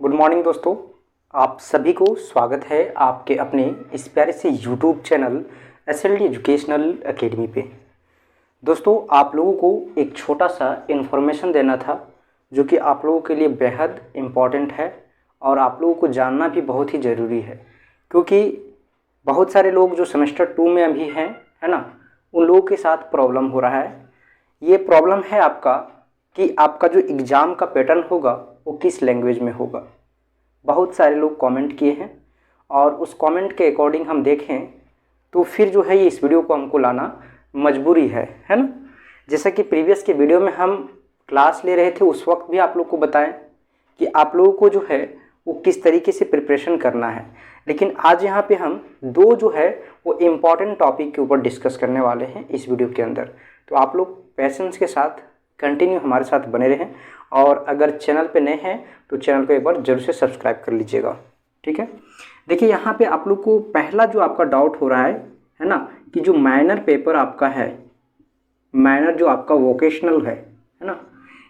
Good morning दोस्तों, आप सभी को स्वागत है आपके अपने इस प्यारे से YouTube channel SLD educational academy पे। दोस्तों, आप लोगों को एक छोटा सा इन्फॉर्मेशन देना था जो कि आप लोगों के लिए बेहद इम्पॉर्टेंट है और आप लोगों को जानना भी बहुत ही ज़रूरी है, क्योंकि बहुत सारे लोग जो सेमेस्टर 2 में अभी हैं, है ना, उन लोगों के साथ प्रॉब्लम हो रहा है। ये प्रॉब्लम है आपका कि आपका जो एग्ज़ाम का पैटर्न होगा वो किस लैंग्वेज में होगा। बहुत सारे लोग कमेंट किए हैं और उस कमेंट के अकॉर्डिंग हम देखें तो फिर जो है ये इस वीडियो को हमको लाना मजबूरी है ना। जैसा कि प्रीवियस के वीडियो में हम क्लास ले रहे थे, उस वक्त भी आप लोग को बताएं कि आप लोगों को जो है वो किस तरीके से प्रिपरेशन करना है। लेकिन आज यहाँ पे हम दो जो है वो इम्पॉर्टेंट टॉपिक के ऊपर डिस्कस करने वाले हैं इस वीडियो के अंदर। तो आप लोग पेशेंस के साथ कंटिन्यू हमारे साथ बने रहें और अगर चैनल पे नए हैं तो चैनल को एक बार जरूर से सब्सक्राइब कर लीजिएगा, ठीक है। देखिए, यहाँ पे आप लोग को पहला जो आपका डाउट हो रहा है ना, कि जो माइनर पेपर आपका है, माइनर जो आपका वोकेशनल है ना,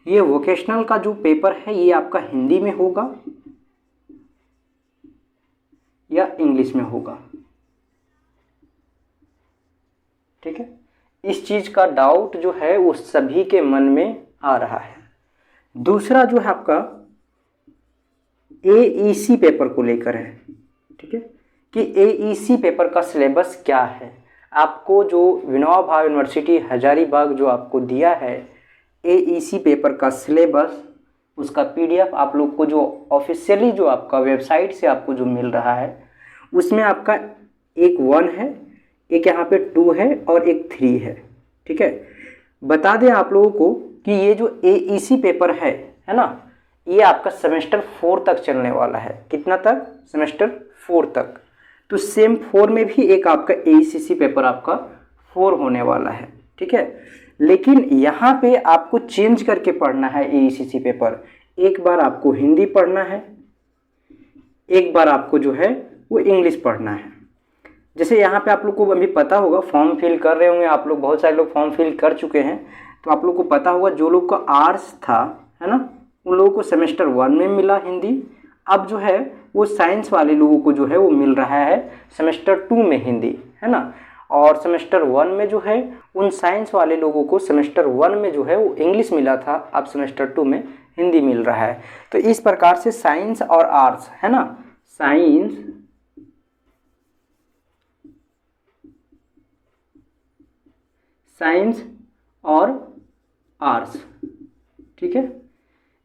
ये वोकेशनल का जो पेपर है ये आपका हिंदी में होगा या इंग्लिश में होगा, ठीक है। इस चीज़ का डाउट जो है वो सभी के मन में आ रहा है। दूसरा जो है आपका AEC पेपर को लेकर है, ठीक है, कि AEC पेपर का सिलेबस क्या है। आपको जो विनोबा भावे यूनिवर्सिटी हजारीबाग जो आपको दिया है AEC पेपर का सिलेबस, उसका PDF आप लोग को जो ऑफिशियली जो आपका वेबसाइट से आपको जो मिल रहा है उसमें आपका एक 1 है, एक यहाँ पे 2 है और एक 3 है, ठीक है। बता दें आप लोगों को कि ये जो AEC पेपर है ना, ये आपका सेमेस्टर 4 तक चलने वाला है। कितना तक? सेमेस्टर 4 तक। तो सेम 4 में भी एक आपका AEC पेपर आपका 4 होने वाला है, ठीक है। लेकिन यहाँ पे आपको चेंज करके पढ़ना है AEC पेपर। एक बार आपको हिंदी पढ़ना है, एक बार आपको जो है वो इंग्लिश पढ़ना है। जैसे यहाँ पे आप लोग को अभी पता होगा, फॉर्म फिल कर रहे होंगे आप लोग, बहुत सारे लोग फॉर्म फिल कर चुके हैं, तो आप लोग को पता होगा जो लोग का आर्ट्स था, है ना, उन लोगों को सेमेस्टर 1 में मिला हिंदी। अब जो है वो साइंस वाले लोगों को जो है वो मिल रहा है सेमेस्टर 2 में हिंदी, है ना। और सेमेस्टर 1 में जो है उन साइंस वाले लोगों को सेमेस्टर 1 में जो है वो इंग्लिश मिला था, अब सेमेस्टर 2 में हिंदी मिल रहा है। तो इस प्रकार से साइंस और आर्ट्स, है ना, साइंस और आर्ट्स, ठीक है,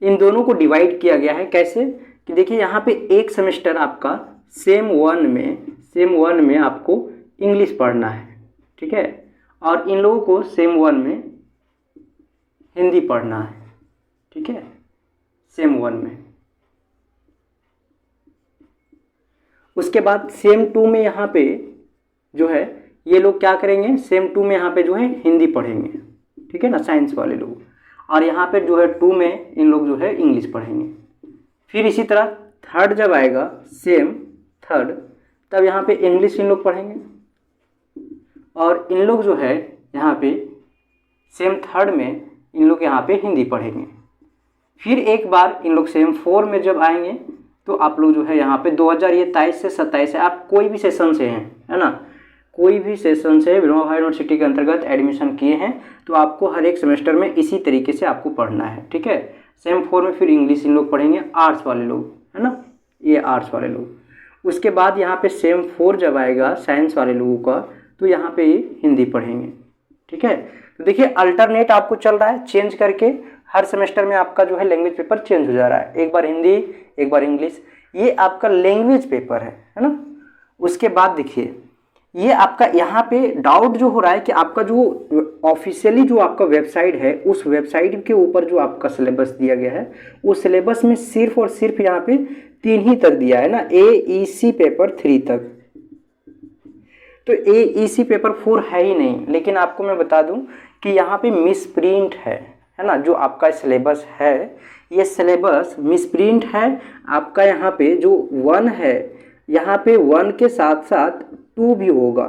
इन दोनों को डिवाइड किया गया है। कैसे? कि देखिए, यहाँ पे एक सेमेस्टर आपका सेम 1 में आपको इंग्लिश पढ़ना है, ठीक है, और इन लोगों को सेम 1 में हिंदी पढ़ना है, ठीक है, सेम 1 में। उसके बाद सेम 2 में यहाँ पे जो है ये लोग क्या करेंगे, सेम 2 में यहाँ पे जो है हिंदी पढ़ेंगे, ठीक है ना, साइंस वाले लोग। और यहाँ पे जो है 2 में इन लोग जो है इंग्लिश पढ़ेंगे। फिर इसी तरह थर्ड जब आएगा, सेम थर्ड, तब यहाँ पे इंग्लिश इन लोग पढ़ेंगे और इन लोग जो है यहाँ पे सेम थर्ड में इन लोग यहाँ पे हिंदी पढ़ेंगे। फिर एक बार इन लोग सेम 4 में जब आएंगे तो आप लोग जो है यहाँ पे 2023 से 27 से आप कोई भी सेशन से हैं, है ना, कोई भी सेशन से विनोबा भावे यूनिवर्सिटी के अंतर्गत एडमिशन किए हैं तो आपको हर एक सेमेस्टर में इसी तरीके से आपको पढ़ना है, ठीक है। सेम 4 में फिर इंग्लिश इन लोग पढ़ेंगे, आर्ट्स वाले लोग, है ना, ये आर्ट्स वाले लोग। उसके बाद यहाँ पे सेम 4 जब आएगा साइंस वाले लोगों का तो यहाँ पे ये हिंदी पढ़ेंगे, ठीक है। तो देखिए, अल्टरनेट आपको चल रहा है, चेंज करके हर सेमेस्टर में आपका जो है लैंग्वेज पेपर चेंज हो जा रहा है, एक बार हिंदी एक बार इंग्लिश। ये आपका लैंग्वेज पेपर है ना। उसके बाद देखिए, ये आपका यहाँ पे डाउट जो हो रहा है कि आपका जो ऑफिशियली जो आपका वेबसाइट है उस वेबसाइट के ऊपर जो आपका सिलेबस दिया गया है उस सिलेबस में सिर्फ और सिर्फ यहाँ पे 3 ही तक दिया है ना, AEC पेपर 3 तक। तो AEC पेपर 4 है ही नहीं। लेकिन आपको मैं बता दूं कि यहाँ पे मिसप्रिंट है ना, जो आपका सिलेबस है ये सिलेबस मिसप्रिंट है आपका। यहाँ पे जो 1 है, यहाँ पे 1 के साथ साथ 2 भी होगा,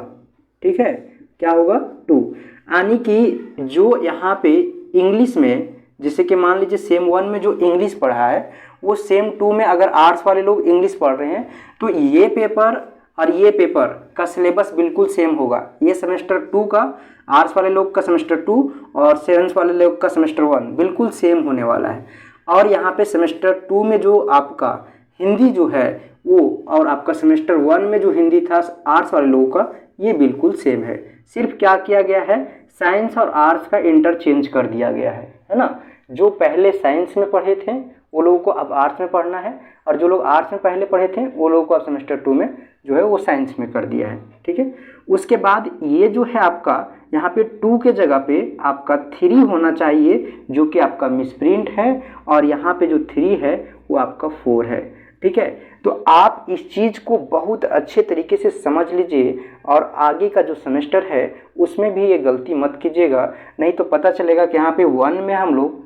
ठीक है। क्या होगा? 2। यानी कि जो यहाँ पे इंग्लिश में, जैसे कि मान लीजिए सेम 1 में जो इंग्लिश पढ़ा है वो सेम 2 में अगर आर्ट्स वाले लोग इंग्लिश पढ़ रहे हैं तो ये पेपर और ये पेपर का सिलेबस बिल्कुल सेम होगा। ये सेमेस्टर 2 का, आर्ट्स वाले लोग का सेमेस्टर 2 और साइंस वाले लोग का सेमेस्टर 1 बिल्कुल सेम होने वाला है। और यहाँ पे सेमेस्टर 2 में जो आपका हिंदी जो है वो और आपका सेमेस्टर 1 में जो हिंदी था आर्ट्स वाले लोगों का, ये बिल्कुल सेम है। सिर्फ क्या किया गया है, साइंस और आर्ट्स का इंटरचेंज कर दिया गया है ना। जो पहले साइंस में पढ़े थे वो लोगों को अब आर्ट्स में पढ़ना है, और जो लोग आर्ट्स में पहले पढ़े थे वो लोगों को अब सेमेस्टर 2 में जो है वो साइंस में कर दिया है। ठीक है, उसके बाद ये जो है आपका यहाँ पे 2 के जगह पे आपका 3 होना चाहिए, जो कि आपका मिसप्रिंट है, और यहाँ पे जो 3 है वो आपका 4 है। ठीक है, तो आप इस चीज़ को बहुत अच्छे तरीके से समझ लीजिए, और आगे का जो सेमेस्टर है उसमें भी ये गलती मत कीजिएगा, नहीं तो पता चलेगा कि यहाँ पे 1 में हम लोग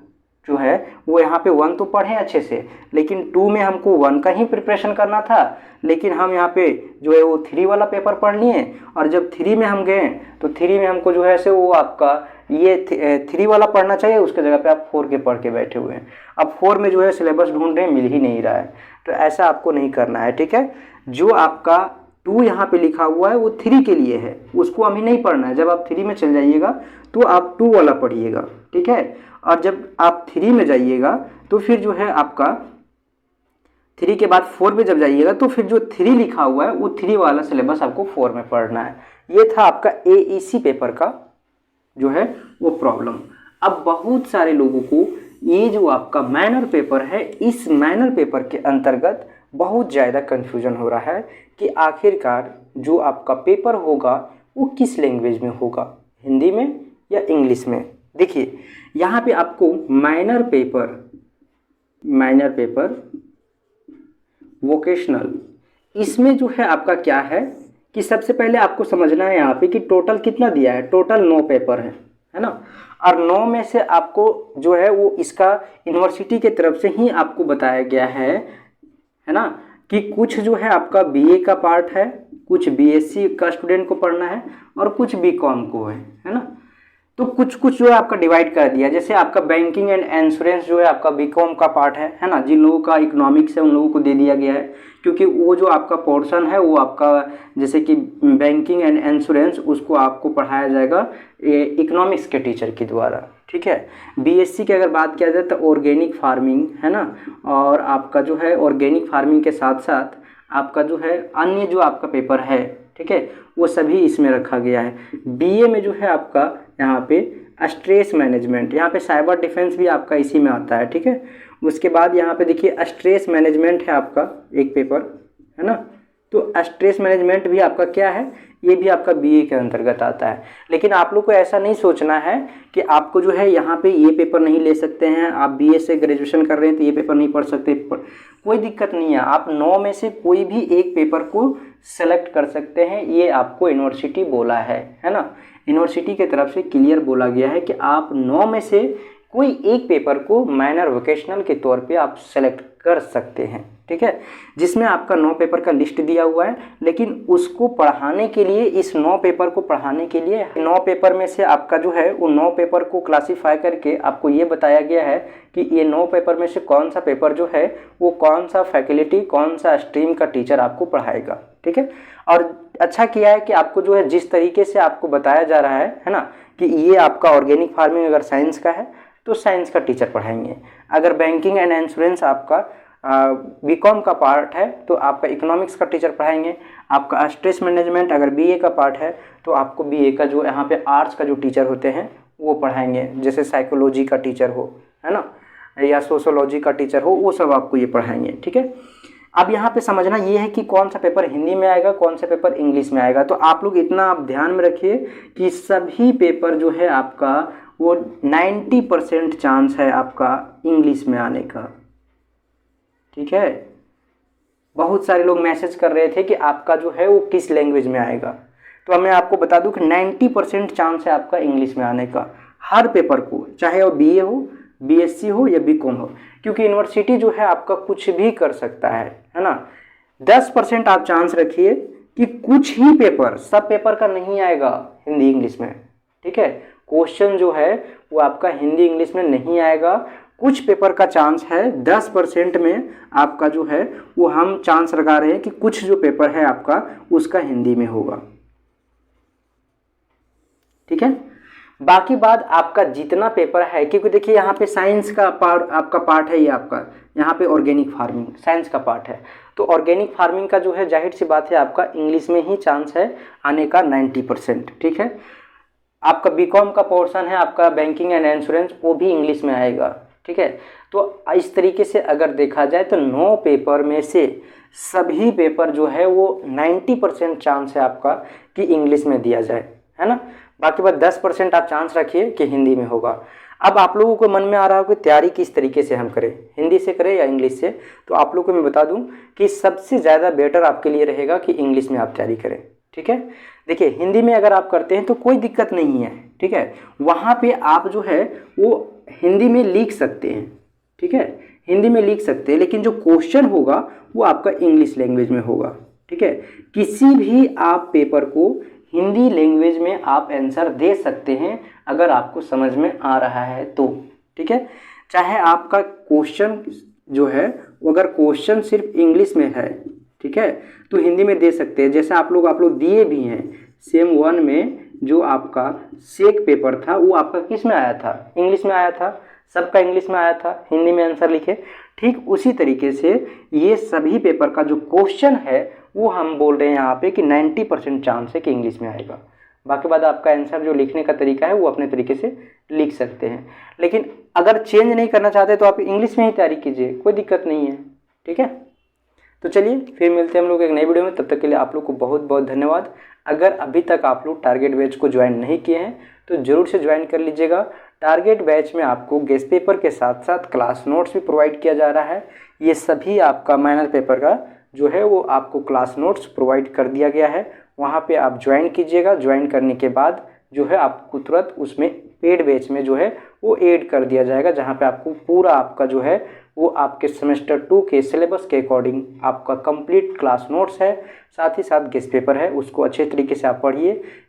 जो है वो यहाँ पे 1 तो पढ़े अच्छे से, लेकिन 2 में हमको 1 का ही प्रिपरेशन करना था, लेकिन हम यहाँ पे जो है वो 3 वाला पेपर पढ़ लिए, और जब 3 में हम गए तो 3 में हमको जो है से वो आपका ये 3 वाला पढ़ना चाहिए, उसके जगह पे आप 4 के पढ़ के बैठे हुए हैं। अब 4 में जो है सिलेबस ढूंढ रहे हैं, मिल ही नहीं रहा है, तो ऐसा आपको नहीं करना है। ठीक है, जो आपका 2 यहाँ पे लिखा हुआ है वो 3 के लिए है, उसको अभी नहीं पढ़ना है। जब आप 3 में चल जाइएगा तो आप 2 वाला पढ़िएगा। ठीक है, और जब आप 3 में जाइएगा तो फिर जो है आपका 3 के बाद 4 में जब जाइएगा तो फिर जो 3 लिखा हुआ है वो 3 वाला सिलेबस आपको 4 में पढ़ना है। ये था आपका AEC पेपर का जो है वो प्रॉब्लम। अब बहुत सारे लोगों को ये जो आपका मैनर पेपर है, इस मैनर पेपर के अंतर्गत बहुत ज़्यादा कन्फ्यूजन हो रहा है कि आखिरकार जो आपका पेपर होगा वो किस लैंग्वेज में होगा, हिंदी में या इंग्लिश में। देखिए यहाँ पे आपको माइनर पेपर वोकेशनल, इसमें जो है आपका क्या है कि सबसे पहले आपको समझना है यहाँ पे कि टोटल कितना दिया है। टोटल 9 पेपर है ना, और 9 में से आपको जो है वो इसका यूनिवर्सिटी के तरफ से ही आपको बताया गया है ना, कि कुछ जो है आपका BA का पार्ट है, कुछ BSc का स्टूडेंट को पढ़ना है, और कुछ BCom को है ना। तो कुछ जो है आपका डिवाइड कर दिया, जैसे आपका बैंकिंग एंड इंश्योरेंस जो है आपका BCom का पार्ट है ना। जिन लोगों का इकोनॉमिक्स है उन लोगों को दे दिया गया है, क्योंकि वो जो आपका पोर्शन है वो आपका जैसे कि बैंकिंग एंड इंश्योरेंस उसको आपको पढ़ाया जाएगा इकोनॉमिक्स के टीचर के द्वारा। ठीक है, BSc की अगर बात किया जाए तो ऑर्गेनिक फार्मिंग है ना, और आपका जो है ऑर्गेनिक फार्मिंग के साथ साथ आपका जो है अन्य जो आपका पेपर है, ठीक है, वो सभी इसमें रखा गया है। BA में जो है आपका यहाँ पे स्ट्रेस मैनेजमेंट, यहाँ पे साइबर डिफेंस भी आपका इसी में आता है। ठीक है, उसके बाद यहाँ पे देखिए स्ट्रेस मैनेजमेंट है आपका एक पेपर है ना, तो स्ट्रेस मैनेजमेंट भी आपका क्या है, ये भी आपका BA के अंतर्गत आता है। लेकिन आप लोग को ऐसा नहीं सोचना है कि आपको जो है यहाँ पे ये पेपर नहीं ले सकते हैं, आप BA से ग्रेजुएशन कर रहे हैं तो ये पेपर नहीं पढ़ सकते, कोई दिक्कत नहीं है। आप 9 में से कोई भी एक पेपर को सेलेक्ट कर सकते हैं, ये आपको यूनिवर्सिटी बोला है ना। यूनिवर्सिटी की तरफ से क्लियर बोला गया है कि आप 9 में से कोई एक पेपर को माइनर वोकेशनल के तौर पे आप सेलेक्ट कर सकते हैं। ठीक है, जिसमें आपका 9 पेपर का लिस्ट दिया हुआ है, लेकिन उसको पढ़ाने के लिए, इस 9 पेपर को पढ़ाने के लिए 9 पेपर में से आपका जो है वो 9 पेपर को क्लासीफाई करके आपको ये बताया गया है कि ये 9 पेपर में से कौन सा पेपर जो है वो कौन सा फैकल्टी, कौन सा स्ट्रीम का टीचर आपको पढ़ाएगा। ठीक है, और अच्छा किया है कि आपको जो है जिस तरीके से आपको बताया जा रहा है ना, कि ये आपका ऑर्गेनिक फार्मिंग अगर साइंस का है तो साइंस का टीचर पढ़ाएंगे, अगर बैंकिंग एंड इंश्योरेंस आपका BCom का पार्ट है तो आपका इकोनॉमिक्स का टीचर पढ़ाएंगे, आपका स्ट्रेस मैनेजमेंट अगर BA का पार्ट है तो आपको BA का जो यहाँ पे आर्ट्स का जो टीचर होते हैं वो पढ़ाएंगे, जैसे साइकोलॉजी का टीचर हो है ना, या सोशोलॉजी का टीचर हो, वो सब आपको ये पढ़ाएंगे। ठीक है, अब यहाँ पे समझना ये है कि कौन सा पेपर हिंदी में आएगा, कौन सा पेपर इंग्लिश में आएगा। तो आप लोग इतना आप ध्यान में रखिए कि सभी पेपर जो है आपका वो 90% चांस है आपका इंग्लिश में आने का। ठीक है, बहुत सारे लोग मैसेज कर रहे थे कि आपका जो है वो किस लैंग्वेज में आएगा, तो मैं आपको बता दूं कि 90% चांस है आपका इंग्लिश में आने का, हर पेपर को, चाहे वो BA हो, BSc हो या BCom हो, क्योंकि यूनिवर्सिटी जो है आपका कुछ भी कर सकता है ना। 10% आप चांस रखिए कि कुछ ही पेपर, सब पेपर का नहीं आएगा हिंदी इंग्लिश में। ठीक है, क्वेश्चन जो है वो आपका हिंदी इंग्लिश में नहीं आएगा, कुछ पेपर का चांस है 10% में आपका जो है वो हम चांस लगा रहे हैं कि कुछ जो पेपर है आपका उसका हिंदी में होगा। ठीक है, बाकी बात आपका जितना पेपर है, क्योंकि देखिए यहाँ पे साइंस का पार्ट आपका पार्ट है, ये आपका यहाँ पे ऑर्गेनिक फार्मिंग साइंस का पार्ट है, तो ऑर्गेनिक फार्मिंग का जो है जाहिर सी बात है आपका इंग्लिश में ही चांस है आने का 90%। ठीक है, आपका बीकॉम का पोर्शन है आपका बैंकिंग एंड इंश्योरेंस, वो भी इंग्लिश में आएगा। ठीक है, तो इस तरीके से अगर देखा जाए तो 9 पेपर में से सभी पेपर जो है वो 90% चांस है आपका कि इंग्लिश में दिया जाए, है ना। बाकी बात 10% आप चांस रखिए कि हिंदी में होगा। अब आप लोगों को मन में आ रहा हो कि तैयारी किस तरीके से हम करें, हिंदी से करें या इंग्लिश से, तो आप लोगों को मैं बता दूं कि सबसे ज़्यादा बेटर आपके लिए रहेगा कि इंग्लिश में आप तैयारी करें। ठीक है, देखिए हिंदी में अगर आप करते हैं तो कोई दिक्कत नहीं है। ठीक है, वहाँ पे आप जो है वो हिंदी में लिख सकते हैं। ठीक है, हिंदी में लिख सकते हैं, लेकिन जो क्वेश्चन होगा वो आपका इंग्लिश लैंग्वेज में होगा। ठीक है, किसी भी आप पेपर को हिंदी लैंग्वेज में आप आंसर दे सकते हैं अगर आपको समझ में आ रहा है तो। ठीक है, चाहे आपका क्वेश्चन जो है अगर क्वेश्चन सिर्फ इंग्लिश में है, ठीक है, तो हिंदी में दे सकते हैं। जैसे आप लोग दिए भी हैं, सेम 1 में जो आपका सेक पेपर था वो आपका किस में आया था, इंग्लिश में आया था, सबका इंग्लिश में आया था, हिंदी में आंसर लिखे। ठीक उसी तरीके से ये सभी पेपर का जो क्वेश्चन है वो हम बोल रहे हैं यहाँ पे कि 90% चांस है कि इंग्लिश में आएगा। बाकी बात आपका आंसर जो लिखने का तरीका है वो अपने तरीके से लिख सकते हैं, लेकिन अगर चेंज नहीं करना चाहते तो आप इंग्लिश में ही तैयारी कीजिए, कोई दिक्कत नहीं है। ठीक है, तो चलिए फिर मिलते हैं हम लोग एक नई वीडियो में, तब तक के लिए आप लोग को बहुत बहुत धन्यवाद। अगर अभी तक आप लोग टारगेट बैच को ज्वाइन नहीं किए हैं तो ज़रूर से ज्वाइन कर लीजिएगा। टारगेट बैच में आपको गेस्ट पेपर के साथ साथ क्लास नोट्स भी प्रोवाइड किया जा रहा है। ये सभी आपका माइनर पेपर का जो है वो आपको क्लास नोट्स प्रोवाइड कर दिया गया है, वहाँ पे आप ज्वाइन कीजिएगा। ज्वाइन करने के बाद जो है आपको तुरंत उसमें पेड बैच में जो है वो ऐड कर दिया जाएगा, जहाँ पे आपको पूरा आपका जो है वो आपके सेमेस्टर 2 के सिलेबस के अकॉर्डिंग आपका कंप्लीट क्लास नोट्स है, साथ ही साथ गेस्ट पेपर है, उसको अच्छे तरीके से आप पढ़िए।